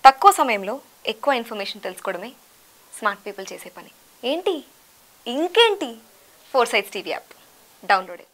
తక్కువ సమయంలో ఎక్కువ ఇన్ఫర్మేషన్ తెలుసుకోవడమే స్మార్ట్ పీపుల్ చేసే పని. ఏంటి ఇంకేంటి, 4 Sides టీవీ యాప్ డౌన్లోడ్.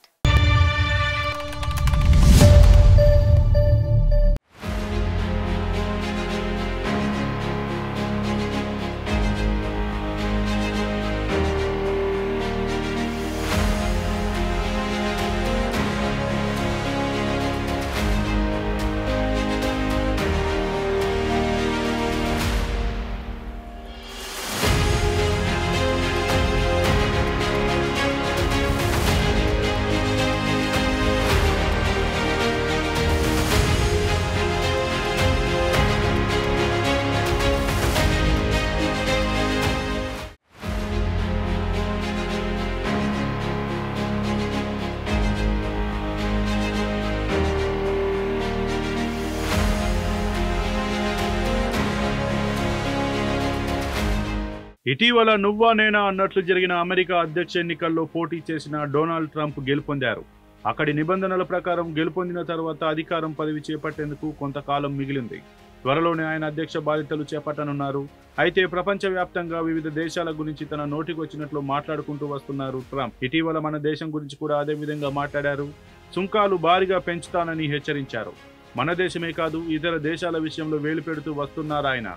ఇటీవల నువ్వా నేనా అన్నట్లు జరిగిన అమెరికా అధ్యక్ష ఎన్నికల్లో పోటీ చేసిన డొనాల్డ్ ట్రంప్ గెలుపొందారు. అక్కడి నిబంధనల ప్రకారం గెలుపొందిన తర్వాత అధికారం పదవి చేపట్టేందుకు కొంతకాలం మిగిలింది. త్వరలోనే ఆయన అధ్యక్ష బాధ్యతలు చేపట్టనున్నారు. అయితే ప్రపంచవ్యాప్తంగా వివిధ దేశాల గురించి తన నోటికొచ్చినట్లు మాట్లాడుకుంటూ వస్తున్నారు ట్రంప్. ఇటీవల మన దేశం గురించి కూడా అదే విధంగా మాట్లాడారు. సుంకాలు భారీగా పెంచుతానని హెచ్చరించారు. మన దేశమే కాదు, ఇతర దేశాల విషయంలో వేలు పెడుతూ వస్తున్నారు ఆయన.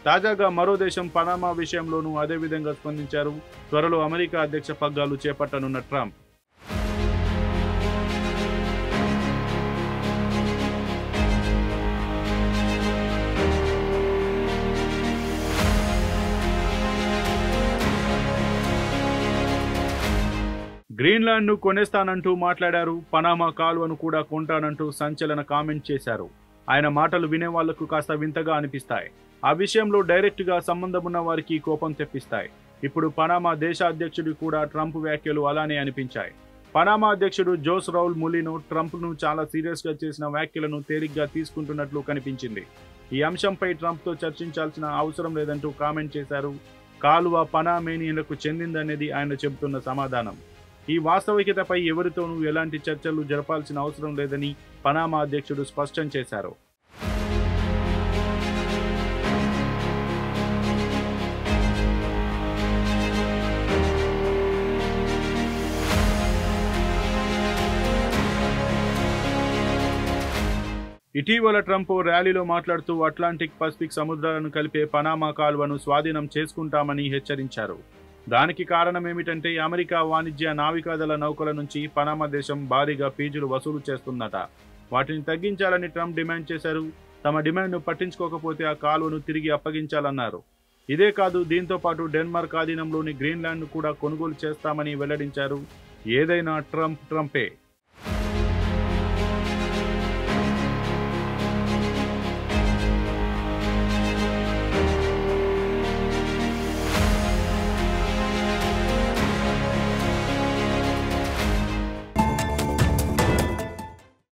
తాజాగా మరో దేశం పనామా విషయంలోనూ అదే విధంగా స్పందించారు. త్వరలో అమెరికా అధ్యక్ష పగ్గాలు చేపట్టనున్న ట్రంప్ గ్రీన్లాండ్ను కొనేస్తానంటూ మాట్లాడారు. పనామా కాలువను కూడా కొంటానంటూ సంచలన కామెంట్ చేశారు. ఆయన మాటలు వినేవాళ్లకు కాస్త వింతగా అనిపిస్తాయి. ఆ విషయంలో డైరెక్ట్గా సంబంధమున్న వారికి కోపం తెప్పిస్తాయి. ఇప్పుడు పనామా దేశ అధ్యక్షుడు కూడా ట్రంప్ వ్యాఖ్యలు అలానే అనిపించాయి. పనామా అధ్యక్షుడు జోస్ రౌల్ ములినో ట్రంప్ను చాలా సీరియస్గా చేసిన వ్యాఖ్యలను తేలిగ్గా తీసుకుంటున్నట్లు కనిపించింది. ఈ అంశంపై ట్రంప్తో చర్చించాల్సిన అవసరం లేదంటూ కామెంట్ చేశారు. కాలువ పనామేనియన్లకు చెందిందనేది ఆయన చెబుతున్న సమాధానం. ఈ వాస్తవికతపై ఎవరితోనూ ఎలాంటి చర్చలు జరపాల్సిన అవసరం లేదని పనామా అధ్యక్షుడు స్పష్టం చేశారు. ఇటీవల ట్రంప్ ర్యాలీలో మాట్లాడుతూ అట్లాంటిక్ పసిఫిక్ సముద్రాలను కలిపే పనామా కాలువను స్వాధీనం చేసుకుంటామని హెచ్చరించారు. దానికి కారణమేమిటంటే అమెరికా వాణిజ్య నావికాదళ నౌకల నుంచి పనామా దేశం భారీగా ఫీజులు వసూలు చేస్తుందట. వాటిని తగ్గించాలని ట్రంప్ డిమాండ్ చేశారు. తమ డిమాండ్ను పట్టించుకోకపోతే ఆ కాలువను తిరిగి అప్పగించాలన్నారు. ఇదే కాదు, దీంతో పాటు డెన్మార్క్ ఆధీనంలోని గ్రీన్లాండ్ను కూడా కొనుగోలు చేస్తామని వెల్లడించారు. ఏదైనా ట్రంపే.